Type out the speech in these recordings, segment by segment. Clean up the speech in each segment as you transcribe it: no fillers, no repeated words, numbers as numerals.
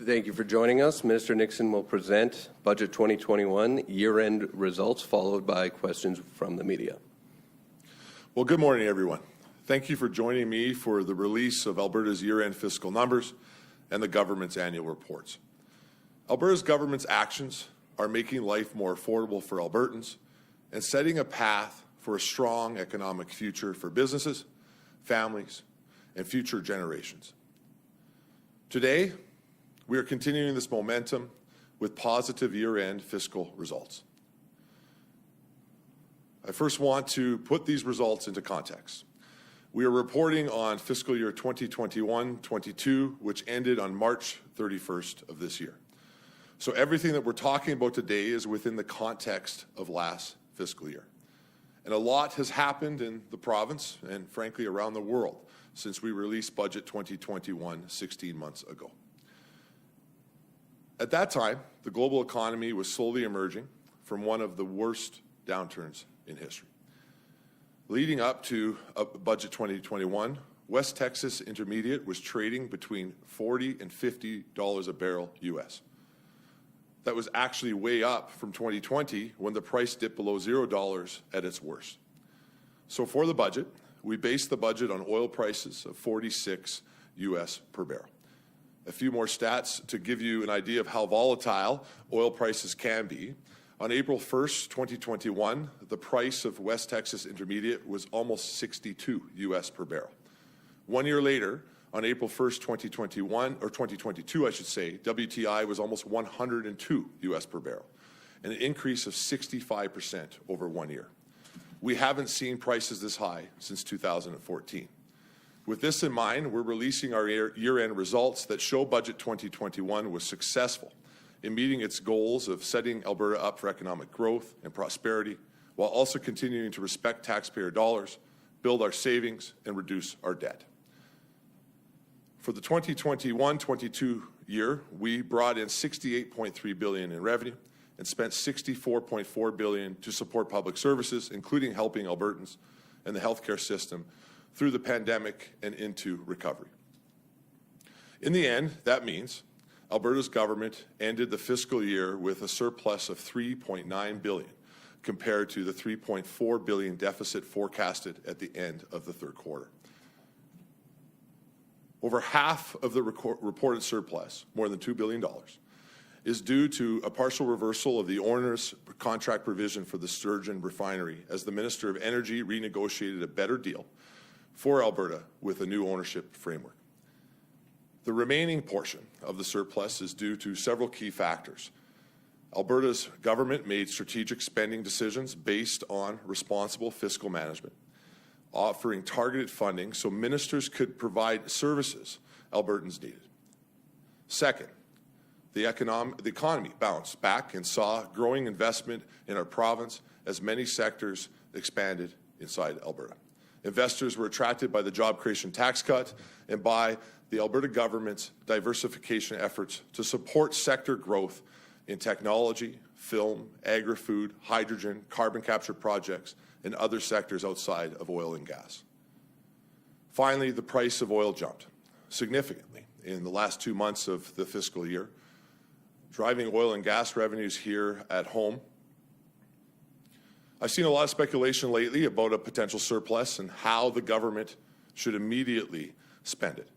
Thank you for joining us. Minister Nixon will present Budget 2021 year-end results, followed by questions from the media. Well, good morning, everyone. Thank you for joining me for the release of Alberta's year-end fiscal numbers and the government's annual reports. Alberta's government's actions are making life more affordable for Albertans and setting a path for a strong economic future for businesses, families, and future generations. Today, we are continuing this momentum with positive year-end fiscal results. I first want to put these results into context. We are reporting on fiscal year 2021-22, which ended on March 31st of this year. So everything that we're talking about today is within the context of last fiscal year. And a lot has happened in the province and, frankly, around the world since we released Budget 2021 16 months ago. At that time, the global economy was slowly emerging from one of the worst downturns in history. Leading up to Budget 2021, West Texas Intermediate was trading between $40 and $50 a barrel U.S. That was actually way up from 2020 when the price dipped below $0 at its worst. So for the budget, we based the budget on oil prices of $46 U.S. per barrel. A few more stats to give you an idea of how volatile oil prices can be. On April 1st, 2021, the price of West Texas Intermediate was almost $62 U.S. per barrel. 1 year later, on April 1st, 2021, or 2022, I should say, WTI was almost $102 U.S. per barrel, an increase of 65% over 1 year. We haven't seen prices this high since 2014. With this in mind, we're releasing our year-end results that show Budget 2021 was successful in meeting its goals of setting Alberta up for economic growth and prosperity, while also continuing to respect taxpayer dollars, build our savings, and reduce our debt. For the 2021-22 year, we brought in $68.3 billion in revenue and spent $64.4 billion to support public services, including helping Albertans and the healthcare system through the pandemic and into recovery. In the end, that means Alberta's government ended the fiscal year with a surplus of $3.9 billion compared to the $3.4 billion deficit forecasted at the end of the third quarter. Over half of the reported surplus, more than $2 billion, is due to a partial reversal of the onerous contract provision for the Sturgeon refinery as the Minister of Energy renegotiated a better deal for Alberta with a new ownership framework. The remaining portion of the surplus is due to several key factors. Alberta's government made strategic spending decisions based on responsible fiscal management, offering targeted funding so ministers could provide services Albertans needed. Second, the economy bounced back and saw growing investment in our province as many sectors expanded inside Alberta. Investors were attracted by the job creation tax cut and by the Alberta government's diversification efforts to support sector growth in technology, film, agri-food, hydrogen, carbon capture projects, and other sectors outside of oil and gas. Finally, the price of oil jumped significantly in the last 2 months of the fiscal year, driving oil and gas revenues here at home. I've seen a lot of speculation lately about a potential surplus and how the government should immediately spend it.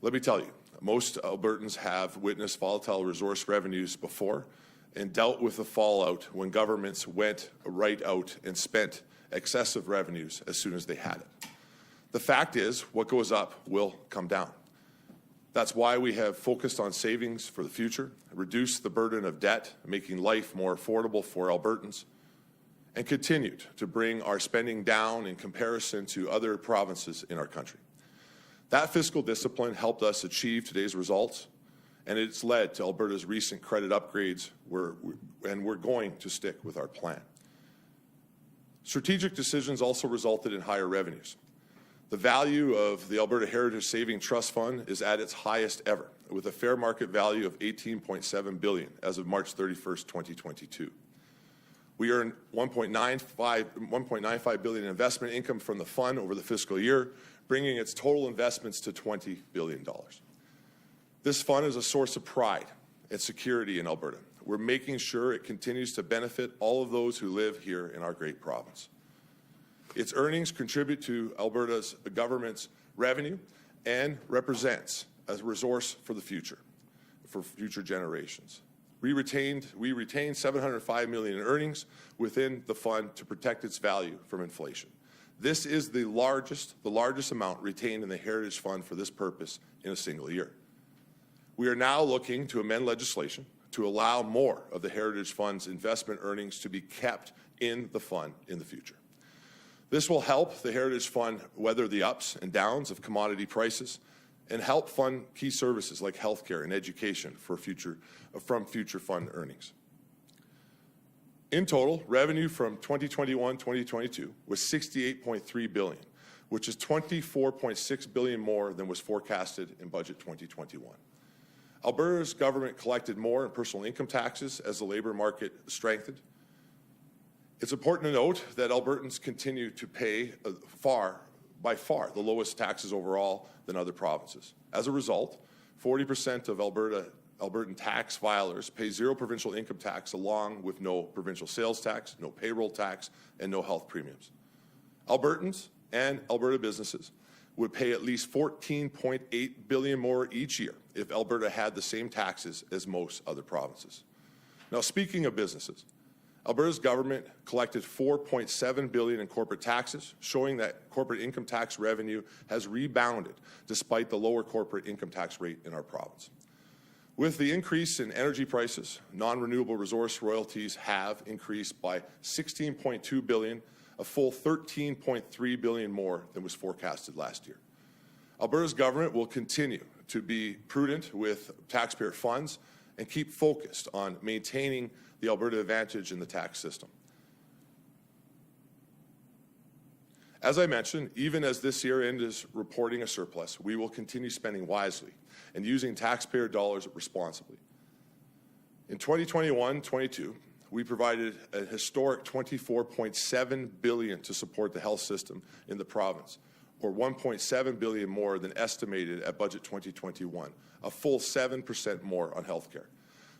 Let me tell you, most Albertans have witnessed volatile resource revenues before and dealt with the fallout when governments went right out and spent excessive revenues as soon as they had it. The fact is, what goes up will come down. That's why we have focused on savings for the future, reduced the burden of debt, making life more affordable for Albertans, and continued to bring our spending down in comparison to other provinces in our country. That fiscal discipline helped us achieve today's results, and it's led to Alberta's recent credit upgrades, and we're going to stick with our plan. Strategic decisions also resulted in higher revenues. The value of the Alberta Heritage Saving Trust Fund is at its highest ever, with a fair market value of $18.7 billion as of March 31st, 2022. We earned $1.95 billion in investment income from the fund over the fiscal year, bringing its total investments to $20 billion. This fund is a source of pride and security in Alberta. We're making sure it continues to benefit all of those who live here in our great province. Its earnings contribute to Alberta's government's revenue and represents a resource for the future, for future generations. We retained $705 million in earnings within the fund to protect its value from inflation. This is the largest amount retained in the Heritage Fund for this purpose in a single year. We are now looking to amend legislation to allow more of the Heritage Fund's investment earnings to be kept in the fund in the future. This will help the Heritage Fund weather the ups and downs of commodity prices and help fund key services like healthcare and education from future fund earnings. In total, revenue from 2021-2022 was $68.3 billion, which is $24.6 billion more than was forecasted in Budget 2021. Alberta's government collected more in personal income taxes as the labour market strengthened. It's important to note that Albertans continue to pay by far the lowest taxes overall than other provinces. As a result, 40% of Albertan tax filers pay zero provincial income tax along with no provincial sales tax, no payroll tax, and no health premiums. Albertans and Alberta businesses would pay at least $14.8 billion more each year if Alberta had the same taxes as most other provinces. Now, speaking of businesses, Alberta's government collected $4.7 billion in corporate taxes, showing that corporate income tax revenue has rebounded despite the lower corporate income tax rate in our province. With the increase in energy prices, non-renewable resource royalties have increased by $16.2 billion, a full $13.3 billion more than was forecasted last year. Alberta's government will continue to be prudent with taxpayer funds and keep focused on maintaining the Alberta advantage in the tax system. As I mentioned, even as this year end is reporting a surplus, we will continue spending wisely and using taxpayer dollars responsibly. In 2021-22, we provided a historic $24.7 billion to support the health system in the province, or $1.7 billion more than estimated at Budget 2021, a full 7% more on healthcare.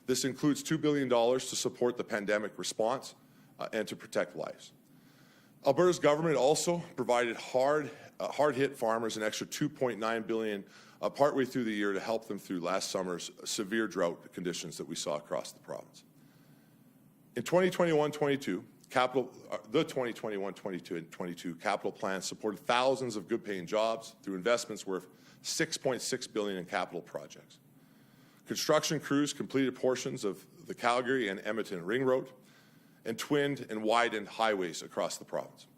This includes $2 billion to support the pandemic response and to protect lives. Alberta's government also provided hard-hit farmers an extra $2.9 billion partway through the year to help them through last summer's severe drought conditions that we saw across the province. In 2021-22, the 2021-22 and 22 capital plan supported thousands of good-paying jobs through investments worth $6.6 billion in capital projects. Construction crews completed portions of the Calgary and Edmonton Ring Road and twinned and widened highways across the province.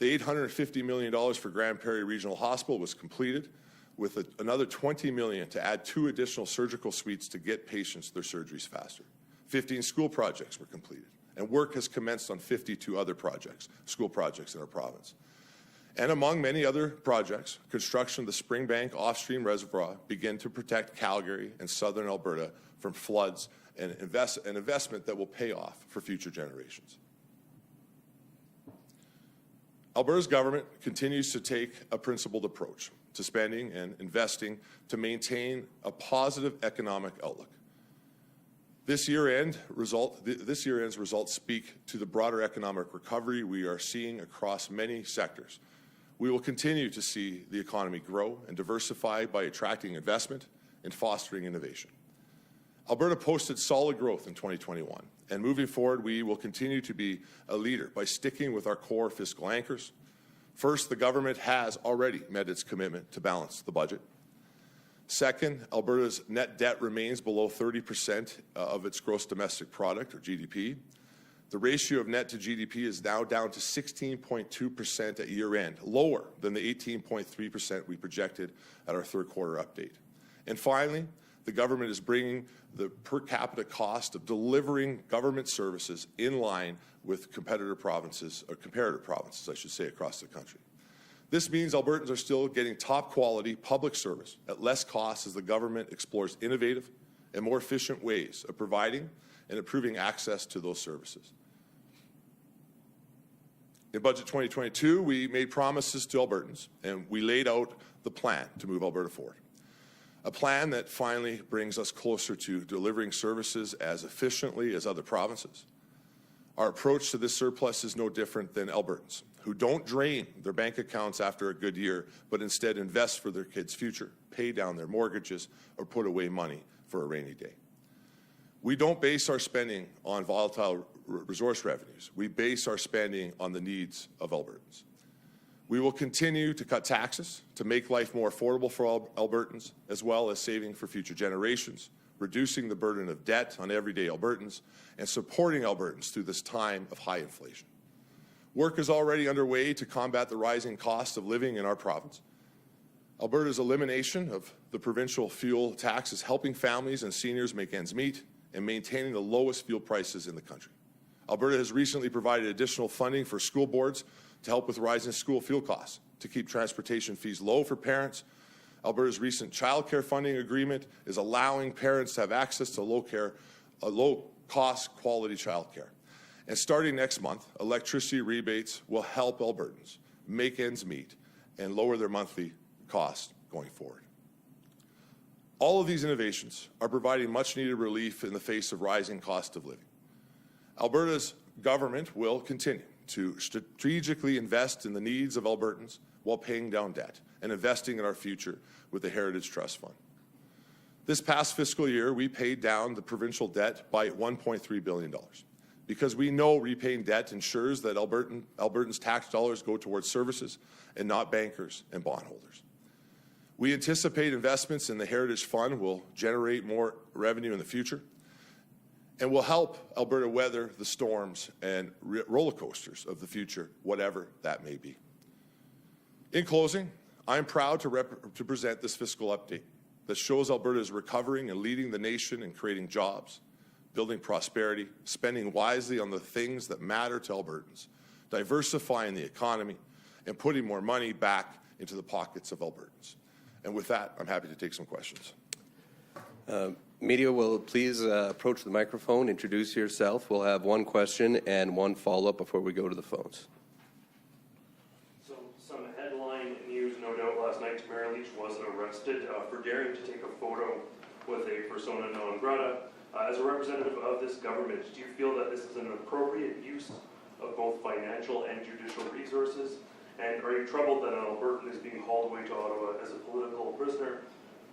The $850 million for Grand Prairie Regional Hospital was completed, with another $20 million to add 2 additional surgical suites to get patients their surgeries faster. 15 school projects were completed, and work has commenced on 52 other school projects in our province. And among many other projects, construction of the Springbank Off-Stream Reservoir began to protect Calgary and southern Alberta from floods, and an investment that will pay off for future generations. Alberta's government continues to take a principled approach to spending and investing to maintain a positive economic outlook. This year-end's results speak to the broader economic recovery we are seeing across many sectors. We will continue to see the economy grow and diversify by attracting investment and fostering innovation. Alberta posted solid growth in 2021, and moving forward, we will continue to be a leader by sticking with our core fiscal anchors. First, the government has already met its commitment to balance the budget. Second, Alberta's net debt remains below 30% of its gross domestic product, or GDP. The ratio of net to GDP is now down to 16.2% at year-end, lower than the 18.3% we projected at our third quarter update. And finally, the government is bringing the per capita cost of delivering government services in line with comparator provinces, I should say, across the country. This means Albertans are still getting top-quality public service at less cost as the government explores innovative and more efficient ways of providing and improving access to those services. In Budget 2022, we made promises to Albertans, and we laid out the plan to move Alberta forward. A plan that finally brings us closer to delivering services as efficiently as other provinces. Our approach to this surplus is no different than Albertans, who don't drain their bank accounts after a good year, but instead invest for their kids' future, pay down their mortgages, or put away money for a rainy day. We don't base our spending on volatile resource revenues. We base our spending on the needs of Albertans. We will continue to cut taxes to make life more affordable for Albertans, as well as saving for future generations, reducing the burden of debt on everyday Albertans, and supporting Albertans through this time of high inflation. Work is already underway to combat the rising cost of living in our province. Alberta's elimination of the provincial fuel tax is helping families and seniors make ends meet and maintaining the lowest fuel prices in the country. Alberta has recently provided additional funding for school boards to help with rising school fuel costs, to keep transportation fees low for parents. Alberta's recent childcare funding agreement is allowing parents to have access to low-cost, quality childcare. And starting next month, electricity rebates will help Albertans make ends meet and lower their monthly costs going forward. All of these innovations are providing much-needed relief in the face of rising cost of living. Alberta's government will continue to strategically invest in the needs of Albertans while paying down debt and investing in our future with the Heritage Trust Fund. This past fiscal year, we paid down the provincial debt by $1.3 billion because we know repaying debt ensures that Albertans' tax dollars go towards services and not bankers and bondholders. We anticipate investments in the Heritage Fund will generate more revenue in the future and will help Alberta weather the storms and roller coasters of the future, whatever that may be. In closing, I am proud to present this fiscal update that shows Alberta is recovering and leading the nation in creating jobs, building prosperity, spending wisely on the things that matter to Albertans, diversifying the economy, and putting more money back into the pockets of Albertans. And with that, I'm happy to take some questions. Media will please approach the microphone, introduce yourself. We'll have one question and one follow-up before we go to the phones. So some headline news, no doubt, last night. Tamara Leach was arrested for daring to take a photo with a persona non grata. As a representative of this government, do you feel that this is an appropriate use of both financial and judicial resources? And are you troubled that an Albertan is being hauled away to Ottawa as a political prisoner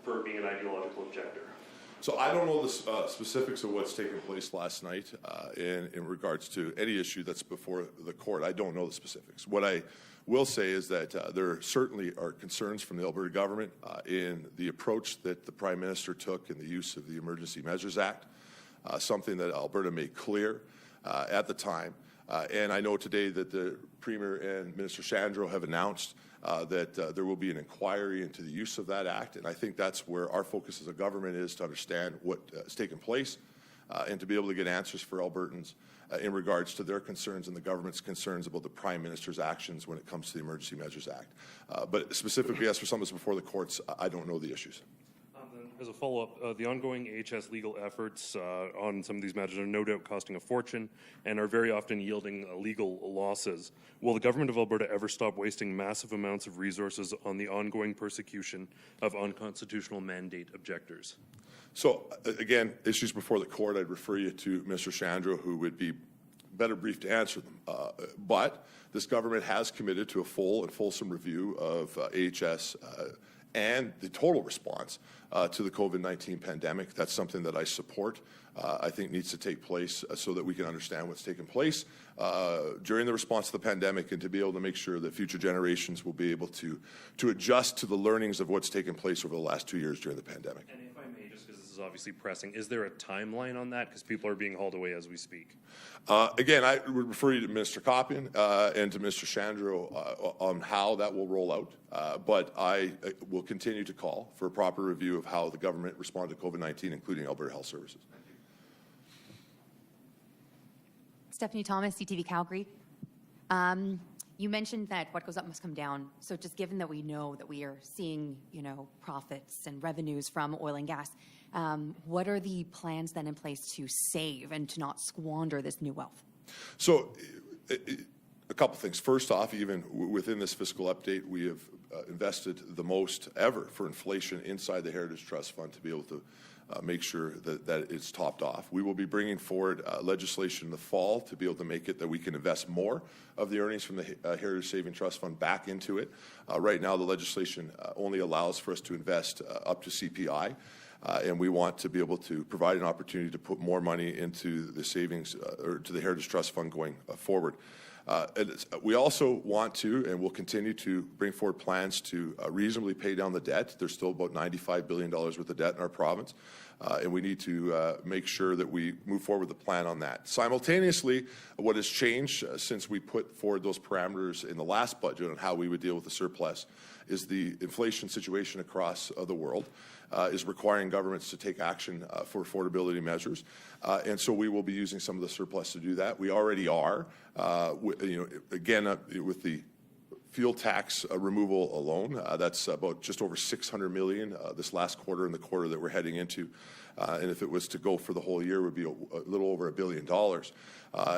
for being an ideological objector? So I don't know the specifics of what's taken place last night in regards to any issue that's before the court. I don't know the specifics. What I will say is that there certainly are concerns from the Alberta government in the approach that the Prime Minister took in the use of the Emergency Measures Act, something that Alberta made clear at the time. And I know today that the Premier and Minister Shandro have announced that there will be an inquiry into the use of that act, and I think that's where our focus as a government is, to understand what has taken place and to be able to get answers for Albertans in regards to their concerns and the government's concerns about the Prime Minister's actions when it comes to the Emergency Measures Act. But specifically, as for some of this before the courts, I don't know the issues. As a follow-up, the ongoing AHS legal efforts on some of these matters are no doubt costing a fortune and are very often yielding legal losses. Will the government of Alberta ever stop wasting massive amounts of resources on the ongoing persecution of unconstitutional mandate objectors? So, again, issues before the court, I'd refer you to Mr. Shandro, who would be better briefed to answer them. But this government has committed to a full and fulsome review of AHS and the total response to the COVID-19 pandemic. That's something that I support. I think needs to take place so that we can understand what's taken place during the response to the pandemic, and to be able to make sure that future generations will be able to adjust to the learnings of what's taken place over the last 2 years during the pandemic. And if I may, just because this is obviously pressing, is there a timeline on that? Because people are being hauled away as we speak. Again, I would refer you to Mr. Coppian and to Mr. Shandro on how that will roll out. But I will continue to call for a proper review of how the government responded to COVID-19, including Alberta Health Services. Stephanie Thomas, CTV Calgary. You mentioned that what goes up must come down. So just given that we know that we are seeing, profits and revenues from oil and gas, what are the plans then in place to save and to not squander this new wealth? So a couple things. First off, even within this fiscal update, we have invested the most ever for inflation inside the Heritage Trust Fund to be able to make sure that it's topped off. We will be bringing forward legislation in the fall to be able to make it that we can invest more of the earnings from the Heritage Saving Trust Fund back into it. Right now, the legislation only allows for us to invest up to CPI. And we want to be able to provide an opportunity to put more money into the savings or to the Heritage Trust Fund going forward. We also want to and will continue to bring forward plans to reasonably pay down the debt. There's still about $95 billion worth of debt in our province, and we need to make sure that we move forward with a plan on that. Simultaneously, what has changed since we put forward those parameters in the last budget on how we would deal with the surplus is the inflation situation across the world. Is requiring governments to take action for affordability measures, and so we will be using some of the surplus to do that. We already are, with the fuel tax removal alone. That's about just over $600 million this last quarter and the quarter that we're heading into. And if it was to go for the whole year, it would be a little over $1 billion.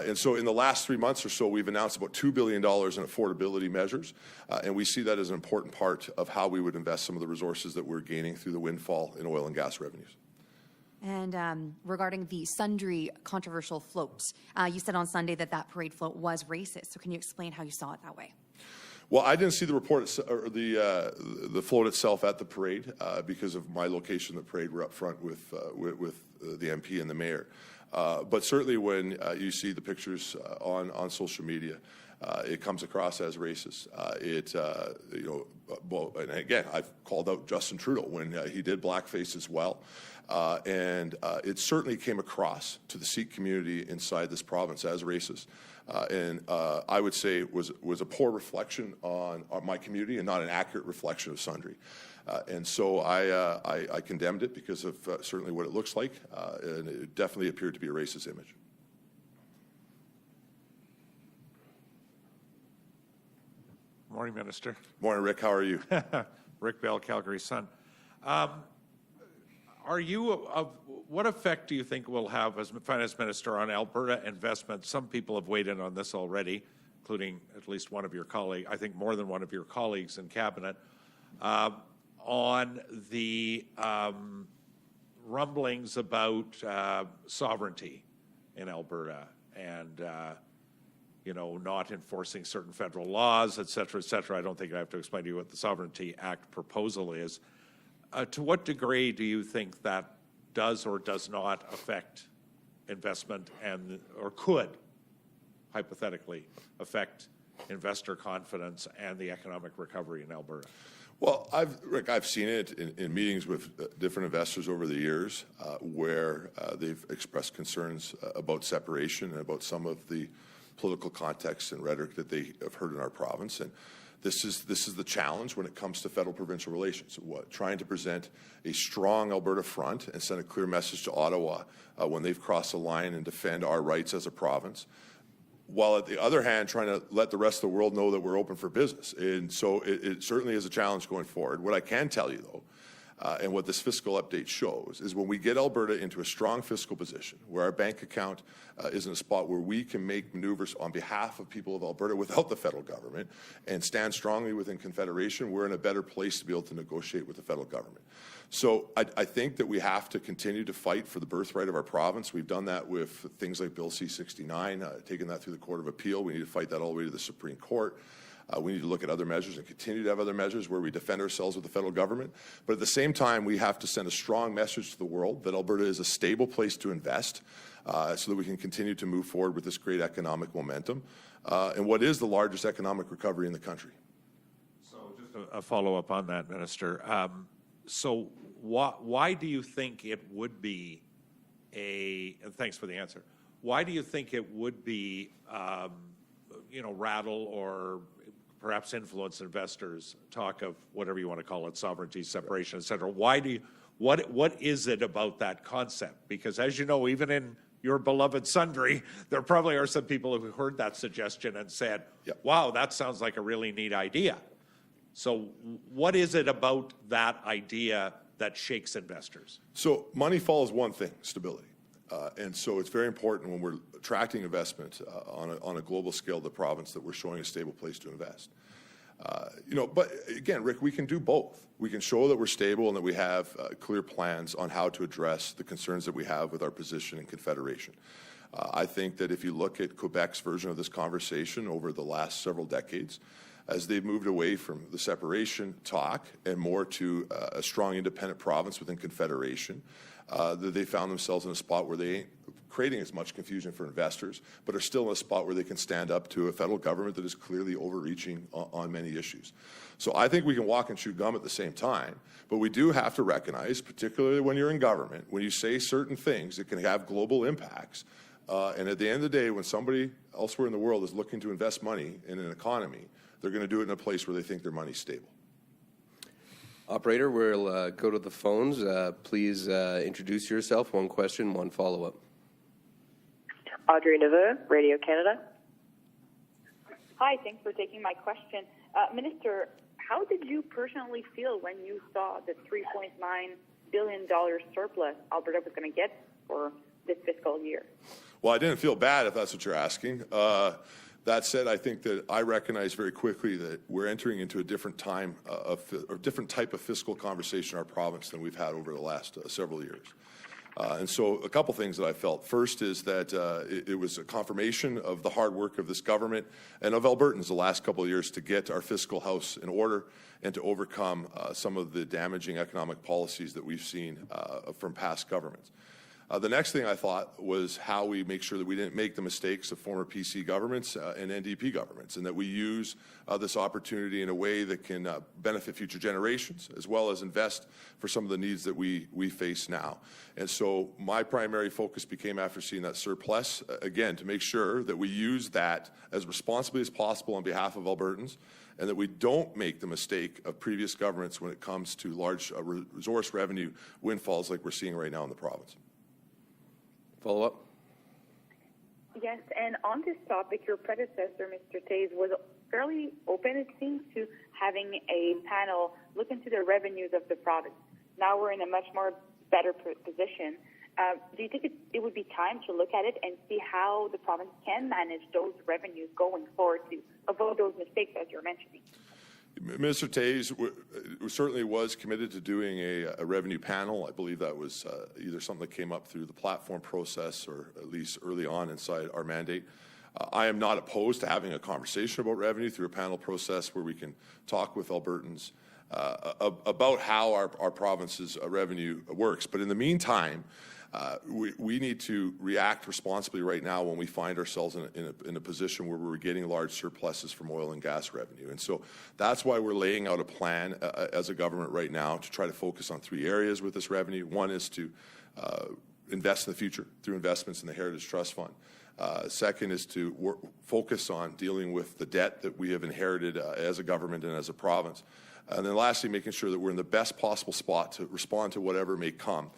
And so in the last 3 months or so, we've announced about $2 billion in affordability measures. And we see that as an important part of how we would invest some of the resources that we're gaining through the windfall in oil and gas revenues. And regarding the Sundry controversial float, you said on Sunday that that parade float was racist. So can you explain how you saw it that way? Well, I didn't see the report or the float itself at the parade because of my location. The parade were up front with the MP and the mayor. But certainly, when you see the pictures on social media, it comes across as racist. And again, I've called out Justin Trudeau when he did blackface as well. And it certainly came across to the Sikh community inside this province as racist. And I would say it was a poor reflection on my community and not an accurate reflection of Sundry. And so I condemned it because of certainly what it looks like, and it definitely appeared to be a racist image. Morning, Minister. Morning, Rick. How are you? Rick Bell, Calgary Sun. What effect do you think will have as Finance Minister on Alberta investment? Some people have weighed in on this already, including at least one of your colleagues, I think more than one of your colleagues in Cabinet, on the rumblings about sovereignty in Alberta and not enforcing certain federal laws, et cetera, et cetera. I don't think I have to explain to you what the Sovereignty Act proposal is. To what degree do you think that does or does not affect investment or could, hypothetically, affect investor confidence and the economic recovery in Alberta? Well, Rick, I've seen it in meetings with different investors over the years where they've expressed concerns about separation and about some of the political context and rhetoric that they have heard in our province. And this is the challenge when it comes to federal-provincial relations, trying to present a strong Alberta front and send a clear message to Ottawa when they've crossed the line and defend our rights as a province, while at the other hand, trying to let the rest of the world know that we're open for business. And so it certainly is a challenge going forward. What I can tell you, though, and what this fiscal update shows is when we get Alberta into a strong fiscal position, where our bank account is in a spot where we can make maneuvers on behalf of people of Alberta without the federal government and stand strongly within Confederation, we're in a better place to be able to negotiate with the federal government. So I think that we have to continue to fight for the birthright of our province. We've done that with things like Bill C-69, taken that through the Court of Appeal. We need to fight that all the way to the Supreme Court. We need to look at other measures and continue to have other measures where we defend ourselves with the federal government. But at the same time, we have to send a strong message to the world that Alberta is a stable place to invest so that we can continue to move forward with this great economic momentum and what is the largest economic recovery in the country. So just a follow-up on that, Minister. So why do you think it would be and thanks for the answer, why do you think it would be, rattle or perhaps influence investors, talk of whatever you want to call it, sovereignty, separation, et cetera? What is it about that concept? Because as you know, even in your beloved Sundry, there probably are some people who heard that suggestion and said, wow, that sounds like a really neat idea. So what is it about that idea that shakes investors? So money follows one thing, stability. And so it's very important when we're attracting investment on a global scale to the province that we're showing a stable place to invest. But again, Rick, we can do both. We can show that we're stable and that we have clear plans on how to address the concerns that we have with our position in Confederation. I think that if you look at Quebec's version of this conversation over the last several decades, as they've moved away from the separation talk and more to a strong independent province within Confederation, that they found themselves in a spot where they ain't creating as much confusion for investors, but are still in a spot where they can stand up to a federal government that is clearly overreaching on many issues. So I think we can walk and chew gum at the same time, but we do have to recognize, particularly when you're in government, when you say certain things that can have global impacts, and at the end of the day, when somebody elsewhere in the world is looking to invest money in an economy, they're going to do it in a place where they think their money's stable. Operator, we'll go to the phones. Please introduce yourself. One question, one follow-up. Audrey Neveu, Radio Canada. Hi, thanks for taking my question. Minister, how did you personally feel when you saw the $3.9 billion surplus Alberta was going to get for this fiscal year? Well, I didn't feel bad, if that's what you're asking. That said, I think that I recognize very quickly that we're entering into a different time or different type of fiscal conversation in our province than we've had over the last several years. And so a couple things that I felt. First is that it was a confirmation of the hard work of this government and of Albertans the last couple of years to get our fiscal house in order and to overcome some of the damaging economic policies that we've seen from past governments. The next thing I thought was how we make sure that we didn't make the mistakes of former PC governments and NDP governments, and that we use this opportunity in a way that can benefit future generations, as well as invest for some of the needs that we face now. And so my primary focus became, after seeing that surplus, again, to make sure that we use that as responsibly as possible on behalf of Albertans, and that we don't make the mistake of previous governments when it comes to large resource revenue windfalls like we're seeing right now in the province. Follow-up? Yes, and on this topic, your predecessor, Mr. Tays, was fairly open, it seems, to having a panel look into the revenues of the province. Now we're in a much more better position. Do you think it would be time to look at it and see how the province can manage those revenues going forward to avoid those mistakes, as you're mentioning? Minister Tays certainly was committed to doing a revenue panel. I believe that was either something that came up through the platform process or at least early on inside our mandate. I am not opposed to having a conversation about revenue through a panel process where we can talk with Albertans about how our province's revenue works. But in the meantime, we need to react responsibly right now when we find ourselves in a position where we're getting large surpluses from oil and gas revenue. And so that's why we're laying out a plan as a government right now to try to focus on three areas with this revenue. One is to invest in the future through investments in the Heritage Trust Fund. Second is to focus on dealing with the debt that we have inherited as a government and as a province. And then lastly, making sure that we're in the best possible spot to respond to whatever may come.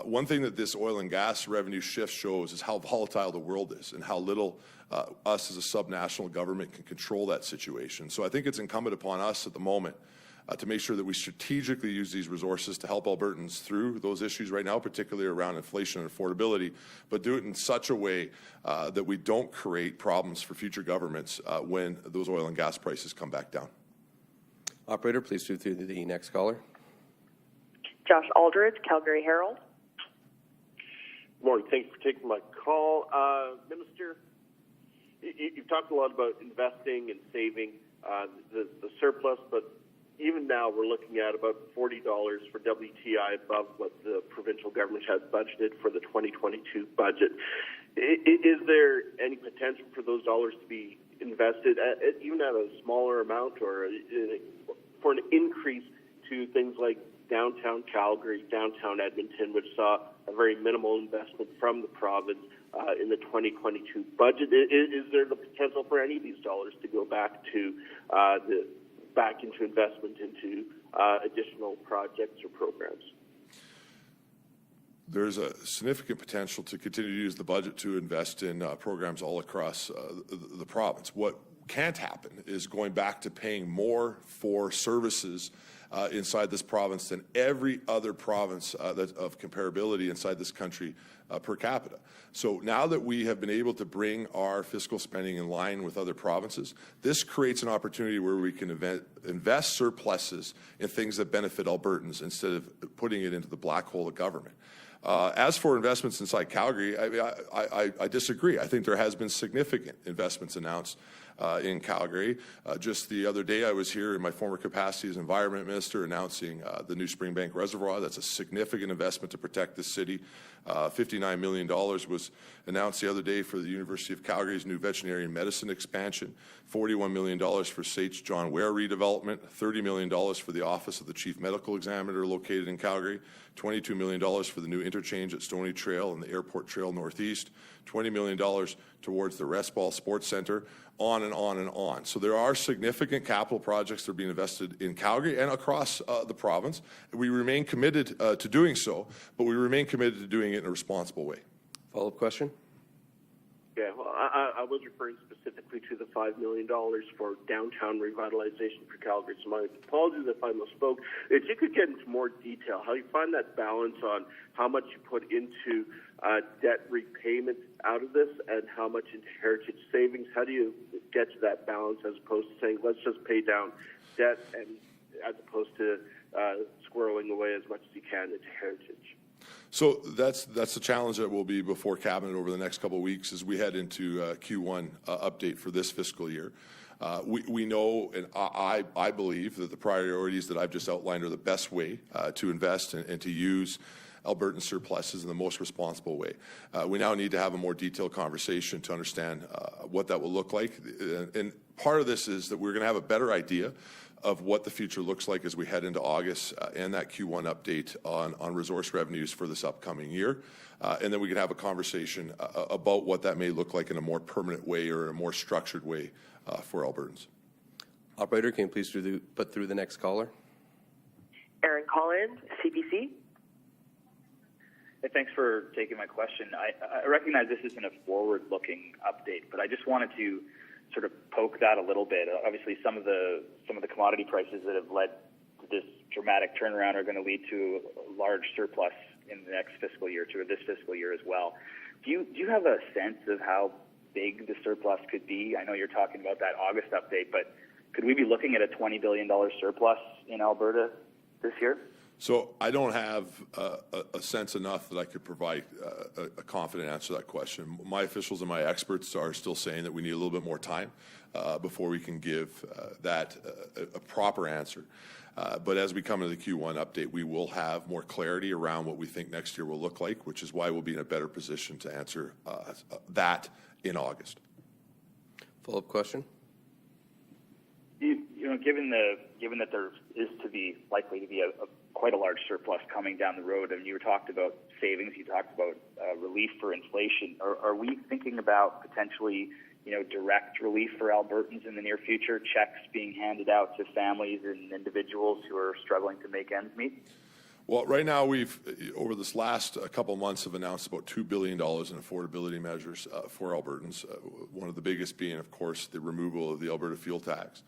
One thing that this oil and gas revenue shift shows is how volatile the world is and how little us as a subnational government can control that situation. So I think it's incumbent upon us at the moment to make sure that we strategically use these resources to help Albertans through those issues right now, particularly around inflation and affordability, but do it in such a way that we don't create problems for future governments when those oil and gas prices come back down. Operator, please do through the next caller. Josh Aldridge, Calgary Herald. Morning. Thanks for taking my call. Minister, you've talked a lot about investing and saving the surplus, but even now we're looking at about $40 for WTI above what the provincial government has budgeted for the 2022 budget. Is there any potential for those dollars to be invested, even at a smaller amount, or for an increase to things like downtown Calgary, downtown Edmonton, which saw a very minimal investment from the province in the 2022 budget? Is there the potential for any of these dollars to go back to into investment into additional projects or programs? There's a significant potential to continue to use the budget to invest in programs all across the province. What can't happen is going back to paying more for services inside this province than every other province of comparability inside this country per capita. So now that we have been able to bring our fiscal spending in line with other provinces, this creates an opportunity where we can invest surpluses in things that benefit Albertans instead of putting it into the black hole of government. As for investments inside Calgary, I disagree. I think there has been significant investments announced in Calgary. Just the other day, I was here in my former capacity as Environment Minister announcing the new Springbank Reservoir. That's a significant investment to protect the city. $59 million was announced the other day for the University of Calgary's new veterinary medicine expansion, $41 million for St. John Ware redevelopment, $30 million for the Office of the Chief Medical Examiner located in Calgary, $22 million for the new interchange at Stony Trail and the Airport Trail Northeast, $20 million towards the Restball Sports Centre, on and on and on. So there are significant capital projects that are being invested in Calgary and across the province. We remain committed to doing so, but we remain committed to doing it in a responsible way. Follow-up question? Yeah, well, I was referring specifically to the $5 million for downtown revitalization for Calgary. So my apologies if I misspoke. If you could get into more detail, how you find that balance on how much you put into debt repayment out of this and how much into heritage savings. How do you get to that balance as opposed to saying, let's just pay down debt and as opposed to squirreling away as much as you can into heritage? So that's the challenge that will be before Cabinet over the next couple of weeks as we head into Q1 update for this fiscal year. We know, and I believe, that the priorities that I've just outlined are the best way to invest and to use Albertan surpluses in the most responsible way. We now need to have a more detailed conversation to understand what that will look like. And part of this is that we're going to have a better idea of what the future looks like as we head into August and that Q1 update on resource revenues for this upcoming year. And then we can have a conversation about what that may look like in a more permanent way or a more structured way for Albertans. Operator, can you please put through the next caller? Aaron Collins, CBC. Hey, thanks for taking my question. I recognize this isn't a forward-looking update, but I just wanted to sort of poke that a little bit. Obviously, some of the commodity prices that have led to this dramatic turnaround are going to lead to a large surplus in the next fiscal year, to this fiscal year as well. Do you have a sense of how big the surplus could be? I know you're talking about that August update, but could we be looking at a $20 billion surplus in Alberta this year? So I don't have a sense enough that I could provide a confident answer to that question. My officials and my experts are still saying that we need a little bit more time before we can give that a proper answer. But as we come into the Q1 update, we will have more clarity around what we think next year will look like, which is why we'll be in a better position to answer that in August. Follow-up question? Given that there is likely to be quite a large surplus coming down the road, and you talked about savings, you talked about relief for inflation. Are we thinking about potentially, direct relief for Albertans in the near future? Checks being handed out to families and individuals who are struggling to make ends meet? Well, right now we've, over this last couple of months, have announced about $2 billion in affordability measures for Albertans. One of the biggest being, of course, the removal of the Alberta fuel tax.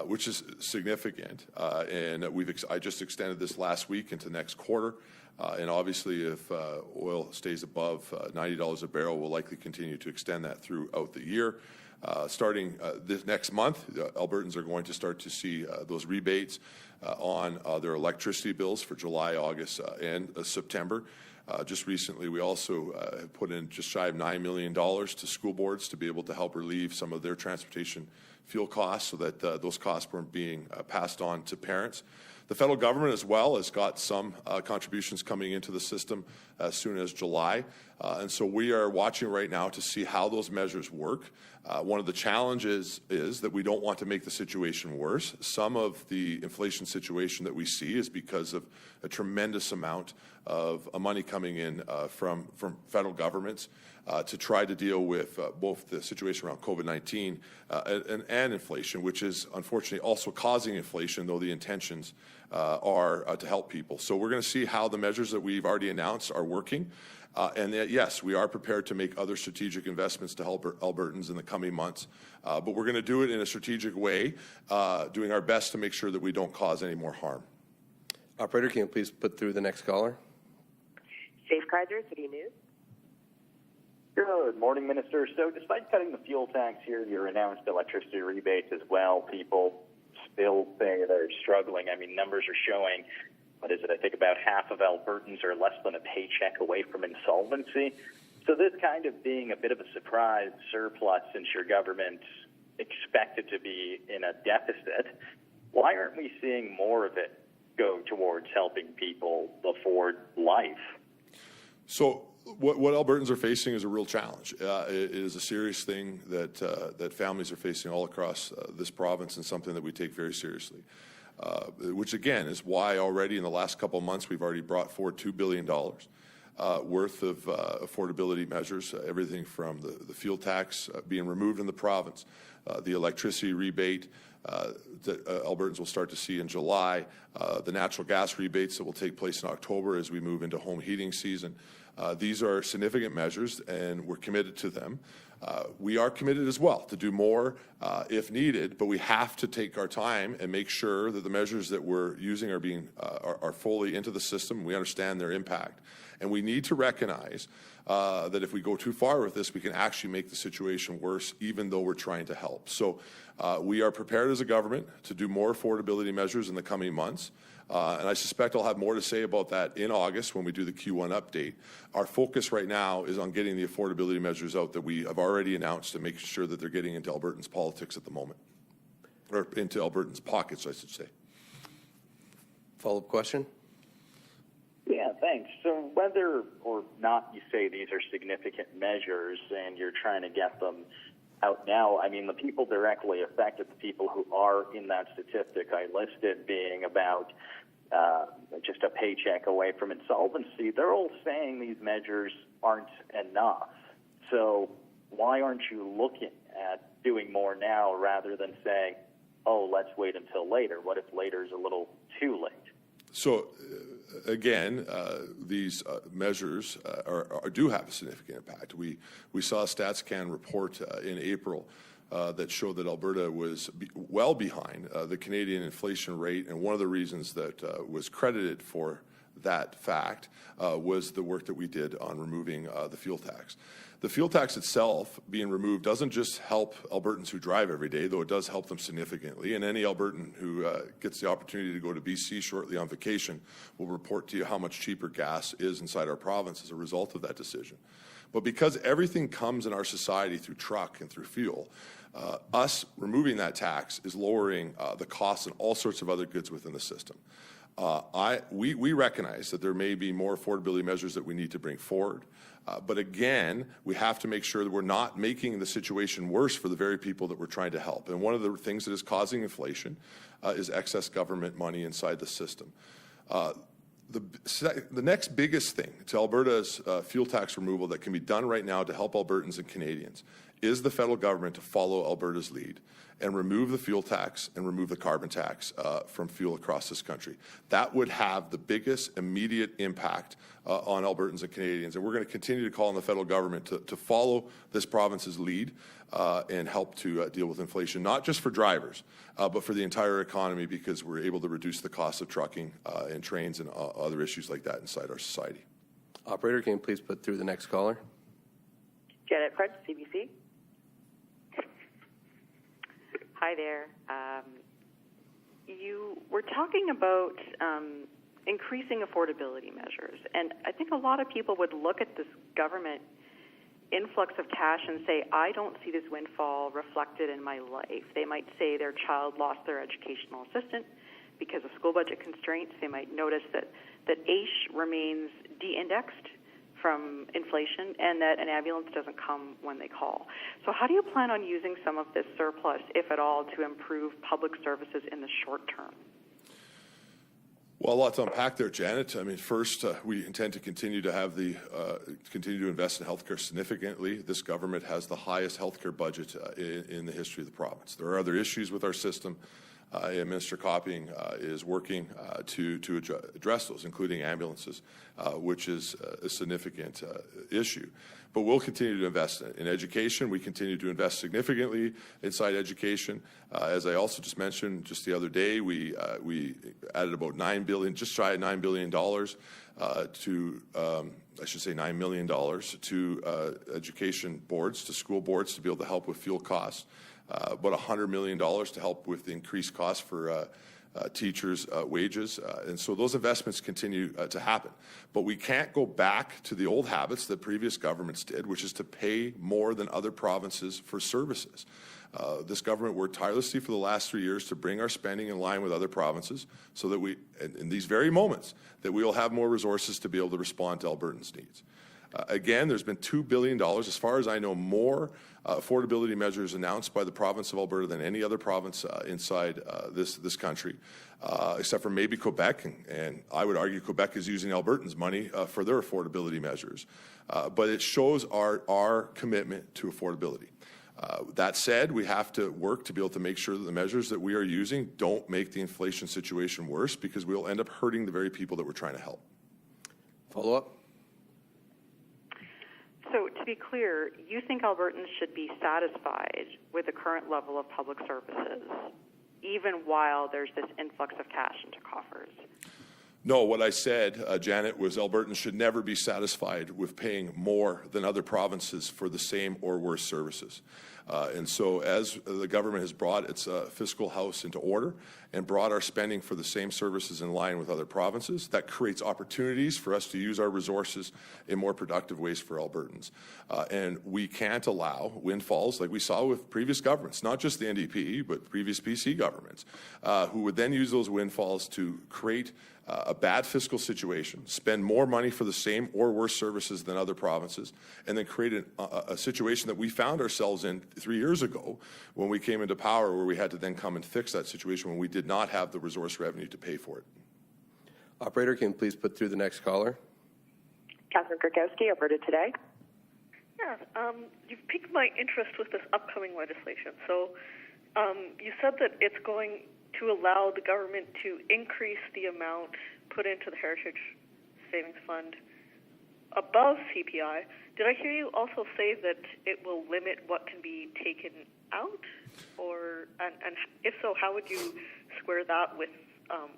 Which is significant, and I just extended this last week into next quarter, and obviously if oil stays above $90 a barrel, we'll likely continue to extend that throughout the year. Starting this next month, Albertans are going to start to see those rebates on their electricity bills for July, August, and September. Just recently, we also have put in just shy of $9 million to school boards to be able to help relieve some of their transportation fuel costs so that those costs weren't being passed on to parents. The federal government as well has got some contributions coming into the system as soon as July. And so we are watching right now to see how those measures work. One of the challenges is that we don't want to make the situation worse. Some of the inflation situation that we see is because of a tremendous amount of money coming in from federal governments to try to deal with both the situation around COVID-19 and inflation, which is unfortunately also causing inflation, though the intentions are to help people. So we're going to see how the measures that we've already announced are working. And yes, we are prepared to make other strategic investments to help Albertans in the coming months. But we're going to do it in a strategic way, doing our best to make sure that we don't cause any more harm. Operator, can you please put through the next caller? Safe Kaiser, City News. Good morning, Minister. So despite cutting the fuel tax here, your announced electricity rebates as well, people still say they're struggling. I mean, numbers are showing, what is it, I think about half of Albertans are less than a paycheck away from insolvency. So this kind of being a bit of a surprise surplus since your government expected to be in a deficit, why aren't we seeing more of it go towards helping people afford life? So what Albertans are facing is a real challenge. It is a serious thing that families are facing all across this province, and something that we take very seriously. Which again is why already in the last couple of months we've already brought forward $2 billion worth of affordability measures, everything from the fuel tax being removed in the province, the electricity rebate that Albertans will start to see in July, the natural gas rebates that will take place in October as we move into home heating season. These are significant measures, and we're committed to them. We are committed as well to do more if needed, but we have to take our time and make sure that the measures that we're using are being are fully into the system. We understand their impact, and we need to recognize that if we go too far with this, we can actually make the situation worse, even though we're trying to help. So we are prepared as a government to do more affordability measures in the coming months. And I suspect I'll have more to say about that in August when we do the Q1 update. Our focus right now is on getting the affordability measures out that we have already announced and making sure that they're getting into Albertans' politics at the moment, or into Albertans' pockets, I should say. Follow-up question? Yeah, thanks. So whether or not you say these are significant measures and you're trying to get them out now, I mean, the people directly affected, the people who are in that statistic I listed being about just a paycheck away from insolvency, they're all saying these measures aren't enough. So why aren't you looking at doing more now rather than saying, oh, let's wait until later? What if later is a little too late? So, again, these measures do have a significant impact. We saw a StatsCan report in April that showed that Alberta was well behind the Canadian inflation rate, and one of the reasons that was credited for that fact was the work that we did on removing the fuel tax. The fuel tax itself being removed doesn't just help Albertans who drive every day, though it does help them significantly. And any Albertan who gets the opportunity to go to BC shortly on vacation will report to you how much cheaper gas is inside our province as a result of that decision. But because everything comes in our society through truck and through fuel, us removing that tax is lowering the costs and all sorts of other goods within the system. We recognize that there may be more affordability measures that we need to bring forward. But again, we have to make sure that we're not making the situation worse for the very people that we're trying to help. And one of the things that is causing inflation is excess government money inside the system. The next biggest thing to Alberta's fuel tax removal that can be done right now to help Albertans and Canadians is the federal government to follow Alberta's lead and remove the fuel tax and remove the carbon tax from fuel across this country. That would have the biggest immediate impact on Albertans and Canadians. And we're going to continue to call on the federal government to follow this province's lead and help to deal with inflation, not just for drivers, but for the entire economy, because we're able to reduce the cost of trucking and trains and other issues like that inside our society. Operator, can you please put through the next caller? Janet French, CBC. Hi there. You were talking about increasing affordability measures, and I think a lot of people would look at this government influx of cash and say, I don't see this windfall reflected in my life. They might say their child lost their educational assistant because of school budget constraints. They might notice that AISH remains de-indexed from inflation and that an ambulance doesn't come when they call. So how do you plan on using some of this surplus, if at all, to improve public services in the short term? Well, a lot to unpack there, Janet. I mean, first, we intend to continue to have continue to invest in healthcare significantly. This government has the highest healthcare budget in the history of the province. There are other issues with our system, and Minister Copping is working to address those, including ambulances, which is a significant issue. But we'll continue to invest in education. We continue to invest significantly inside education. As I also just mentioned, just the other day, we added about $9 billion, just shy of $9 billion to, I should say $9 million to education boards, to school boards, to be able to help with fuel costs. About $100 million to help with the increased costs for teachers' wages. And so those investments continue to happen. But we can't go back to the old habits that previous governments did, which is to pay more than other provinces for services. This government worked tirelessly for the last 3 years to bring our spending in line with other provinces so that we, in these very moments, that we will have more resources to be able to respond to Albertans' needs. Again, there's been $2 billion, as far as I know, more affordability measures announced by the province of Alberta than any other province inside this country, except for maybe Quebec. And I would argue Quebec is using Albertans' money for their affordability measures. But it shows our commitment to affordability. That said, we have to work to be able to make sure that the measures that we are using don't make the inflation situation worse, because we'll end up hurting the very people that we're trying to help. Follow up? So to be clear, you think Albertans should be satisfied with the current level of public services, even while there's this influx of cash into coffers? No, what I said, Janet, was Albertans should never be satisfied with paying more than other provinces for the same or worse services. And so as the government has brought its fiscal house into order and brought our spending for the same services in line with other provinces, that creates opportunities for us to use our resources in more productive ways for Albertans. And we can't allow windfalls like we saw with previous governments, not just the NDP, but previous PC governments, who would then use those windfalls to create a bad fiscal situation, spend more money for the same or worse services than other provinces, and then create a situation that we found ourselves in 3 years ago when we came into power, where we had to then come and fix that situation when we did not have the resource revenue to pay for it. Operator, can you please put through the next caller? Catherine Kurkowski, Alberta Today. Yeah, you've piqued my interest with this upcoming legislation. So you said that it's going to allow the government to increase the amount put into the Heritage Savings Fund above CPI. Did I hear you also say that it will limit what can be taken out? Or and if so, how would you square that with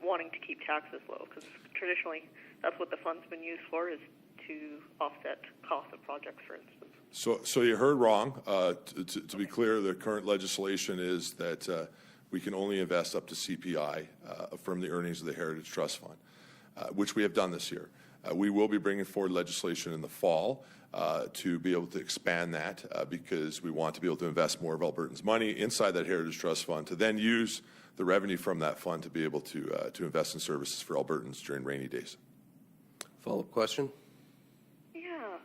wanting to keep taxes low? Because traditionally, that's what the fund's been used for, is to offset cost of projects, for instance. So you heard wrong. To be clear, the current legislation is that we can only invest up to CPI from the earnings of the Heritage Trust Fund, which we have done this year. We will be bringing forward legislation in the fall to be able to expand that because we want to be able to invest more of Albertans' money inside that Heritage Trust Fund to then use the revenue from that fund to be able to invest in services for Albertans during rainy days. Follow-up question? Yeah.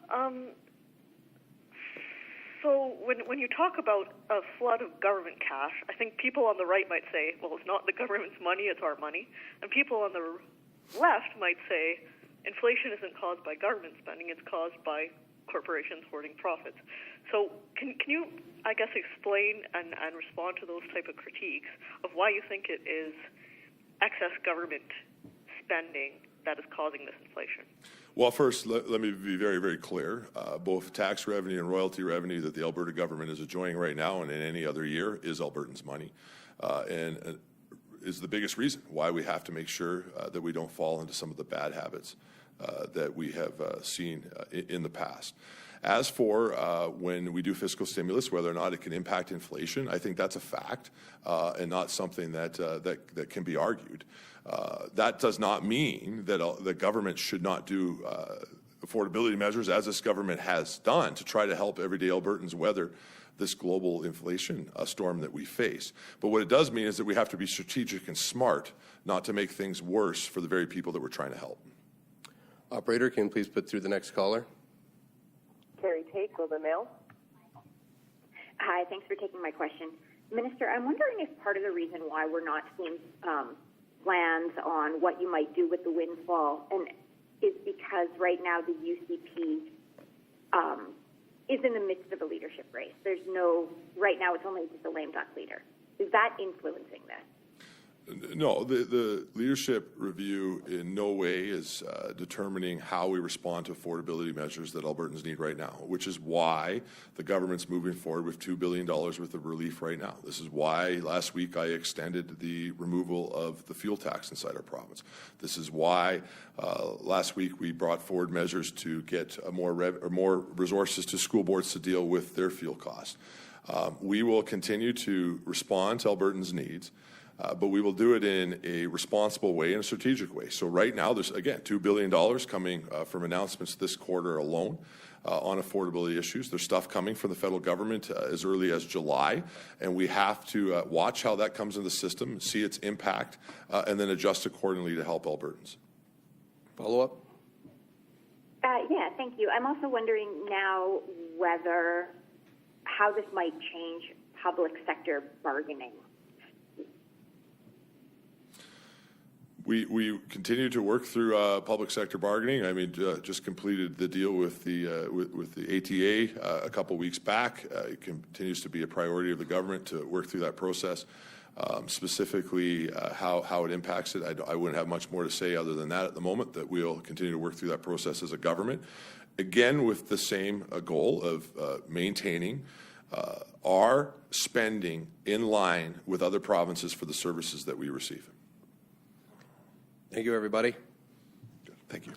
So when you talk about a flood of government cash, I think people on the right might say, well, it's not the government's money, it's our money. And people on the left might say, inflation isn't caused by government spending, it's caused by corporations hoarding profits. So can you, I guess, explain and respond to those type of critiques of why you think it is excess government spending that is causing this inflation? Well, first, let me be very, very clear. Both tax revenue and royalty revenue that the Alberta government is enjoying right now and in any other year is Albertans' money, and is the biggest reason why we have to make sure that we don't fall into some of the bad habits that we have seen in the past. As for when we do fiscal stimulus, whether or not it can impact inflation, I think that's a fact and not something that can be argued. That does not mean that the government should not do affordability measures, as this government has done, to try to help everyday Albertans weather this global inflation storm that we face. But what it does mean is that we have to be strategic and smart, not to make things worse for the very people that we're trying to help. Operator, can you please put through the next caller? Carrie Tate, Globe and Mail. Hi, thanks for taking my question. Minister, I'm wondering if part of the reason why we're not seeing plans on what you might do with the windfall, and is because right now the UCP is in the midst of a leadership race. Right now it's only just a lame duck leader. Is that influencing this? No, the leadership review in no way is determining how we respond to affordability measures that Albertans need right now, which is why the government's moving forward with $2 billion worth of relief right now. This is why last week I extended the removal of the fuel tax inside our province. This is why last week we brought forward measures to get more resources to school boards to deal with their fuel costs. We will continue to respond to Albertans' needs. But we will do it in a responsible way and a strategic way. So right now, there's, again, $2 billion coming from announcements this quarter alone on affordability issues. There's stuff coming from the federal government as early as July, and we have to watch how that comes in the system, see its impact, and then adjust accordingly to help Albertans. Follow-up? Yeah, thank you. I'm also wondering now how this might change public sector bargaining. We continue to work through public sector bargaining. I mean, just completed the deal with the ATA a couple weeks back. It continues to be a priority of the government to work through that process. Specifically, how it impacts it, I wouldn't have much more to say other than that at the moment, that we'll continue to work through that process as a government. Again, with the same goal of maintaining our spending in line with other provinces for the services that we receive. Thank you, everybody. Good. Thank you.